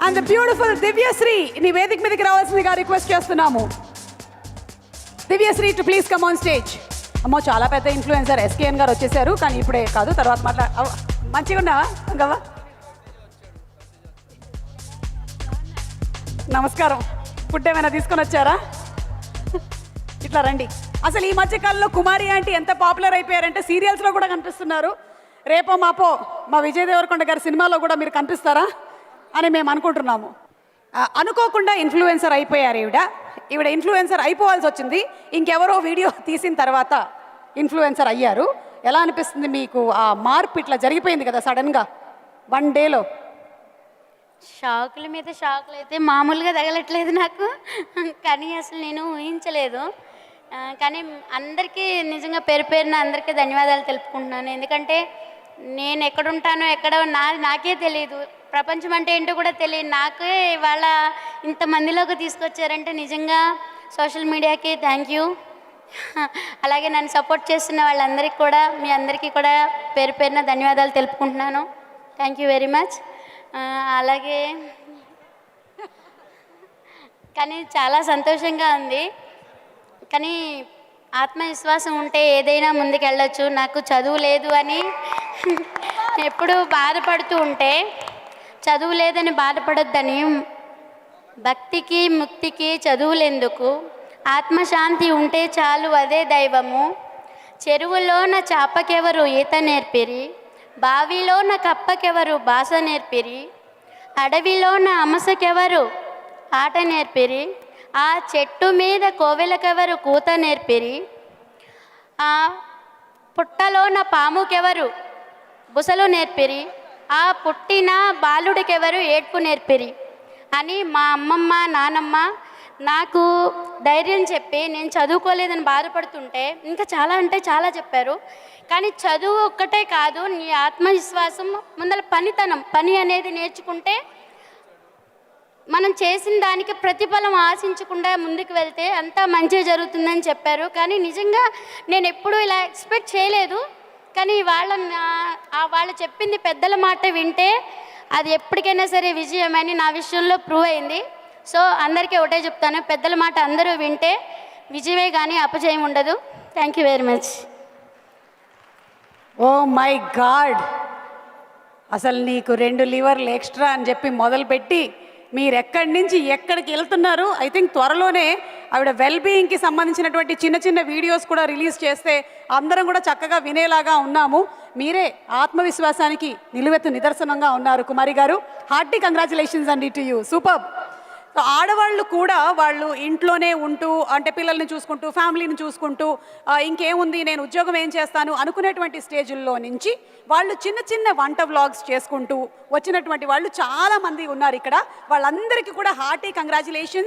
And the beautiful Divyasri నీ వేదిక మీదకి రావాల్సిందిగా రిక్వెస్ట్ చేస్తున్నాము. Divyasri too please come on stage. అమ్మో చాలా పెద్ద ఇన్ఫ్లుయెన్సర్ ఎస్కేఎన్ గారు వచ్చేసారు, కానీ ఇప్పుడే కాదు, తర్వాత మంచిగా ఉన్నావా గవ్వ? నమస్కారం. ఫుడ్ ఏమైనా తీసుకొని వచ్చారా? ఇట్లా రండి. అసలు ఈ మధ్య కాలంలో కుమారి ఆంటీ ఎంత పాపులర్ అయిపోయారంటే సీరియల్స్లో కూడా కనిపిస్తున్నారు. రేపో మాపో మా విజయ్ దేవరకొండ గారి సినిమాలో కూడా మీరు కనిపిస్తారా అని మేము అనుకుంటున్నాము. అనుకోకుండా ఇన్ఫ్లుయెన్సర్ అయిపోయారు ఈవిడ ఇన్ఫ్లుయెన్సర్ అయిపోవాల్సి వచ్చింది. ఇంకెవరో వీడియో తీసిన తర్వాత ఇన్ఫ్లుయెన్సర్ అయ్యారు. ఎలా అనిపిస్తుంది మీకు? ఆ మార్పు ఇట్లా జరిగిపోయింది కదా సడన్గా 1 డేలో. షాకుల మీద షాకులు అయితే మామూలుగా తగలట్లేదు నాకు, కానీ అసలు నేను ఊహించలేదు. కానీ అందరికీ నిజంగా పేరు పేరున అందరికీ ధన్యవాదాలు తెలుపుకుంటున్నాను. ఎందుకంటే నేను ఎక్కడుంటానో నాకే తెలియదు, ప్రపంచం అంటే ఏంటో కూడా తెలియదు. నాకే ఇవాళ ఇంతమందిలోకి తీసుకొచ్చారంటే నిజంగా సోషల్ మీడియాకి థ్యాంక్ యూ. అలాగే నన్ను సపోర్ట్ చేస్తున్న వాళ్ళందరికీ కూడా, మీ అందరికీ కూడా పేరు పేరున ధన్యవాదాలు తెలుపుకుంటున్నాను. Thank you very much. అలాగే కానీ చాలా సంతోషంగా ఉంది. కానీ ఆత్మవిశ్వాసం ఉంటే ఏదైనా ముందుకెళ్ళొచ్చు. నాకు చదువు లేదు అని ఎప్పుడూ బాధపడుతూ ఉంటే, చదువు లేదని బాధపడొద్దని, భక్తికి ముక్తికి చదువులెందుకు, ఆత్మశాంతి ఉంటే చాలు అదే దైవము, చెరువులోన చాపకెవరు ఈత నేర్పిరి, బావిలోన కప్పకెవరు భాష నేర్పిరి, అడవిలోన అమసకెవరు ఆట నేర్పిరి, ఆ చెట్టు మీద కోవెలకెవరు కూత నేర్పిరి, ఆ పుట్టలోన పాముకెవరు బుసలు నేర్పిరి, ఆ పుట్టిన బాలుడికెవరు ఏడ్పు నేర్పిరి అని మా అమ్మమ్మ నానమ్మ నాకు ధైర్యం చెప్పి, నేను చదువుకోలేదని బాధపడుతుంటే ఇంకా చాలా అంటే చాలా చెప్పారు. కానీ చదువు ఒక్కటే కాదు, నీ ఆత్మవిశ్వాసం ముందర పని అనేది నేర్చుకుంటే మనం చేసిన దానికి ప్రతిఫలం ఆశించకుండా ముందుకు వెళ్తే అంతా మంచిగా జరుగుతుందని చెప్పారు. కానీ నిజంగా నేను ఎప్పుడూ ఇలా ఎక్స్పెక్ట్ చేయలేదు. కానీ వాళ్ళు చెప్పింది పెద్దల మాట వింటే అది ఎప్పటికైనా సరే విజయమని నా విషయంలో ప్రూవ్ అయింది. సో అందరికీ ఒకటే చెప్తాను, పెద్దల మాట అందరూ వింటే విజయమే కానీ అపజయం ఉండదు. Thank you very much. Oh my God, అసలు నీకు 2 లివర్లు ఎక్స్ట్రా అని చెప్పి మొదలుపెట్టి మీరు ఎక్కడి నుంచి ఎక్కడికి వెళ్తున్నారు. ఐ థింక్ త్వరలోనే ఆవిడ వెల్బీయింగ్కి సంబంధించినటువంటి చిన్న చిన్న వీడియోస్ కూడా రిలీజ్ చేస్తే అందరం కూడా చక్కగా వినేలాగా ఉన్నాము. మీరే ఆత్మవిశ్వాసానికి నిలువెత్తు నిదర్శనంగా ఉన్నారు కుమారి గారు. హార్టీ కంగ్రాచులేషన్స్ అండి టు యూ. సూపర్. ఆడవాళ్ళు కూడా వాళ్ళు ఇంట్లోనే ఉంటూ, అంటే పిల్లల్ని చూసుకుంటూ, ఫ్యామిలీని చూసుకుంటూ, ఇంకేముంది నేను ఉద్యోగం ఏం చేస్తాను అనుకునేటువంటి స్టేజుల్లో నుంచి వాళ్ళు చిన్న చిన్న వంట వ్లాగ్స్ చేసుకుంటూ వచ్చినటువంటి వాళ్ళు చాలామంది ఉన్నారు ఇక్కడ. వాళ్ళందరికీ కూడా హార్టీ కంగ్రాచులేషన్స్.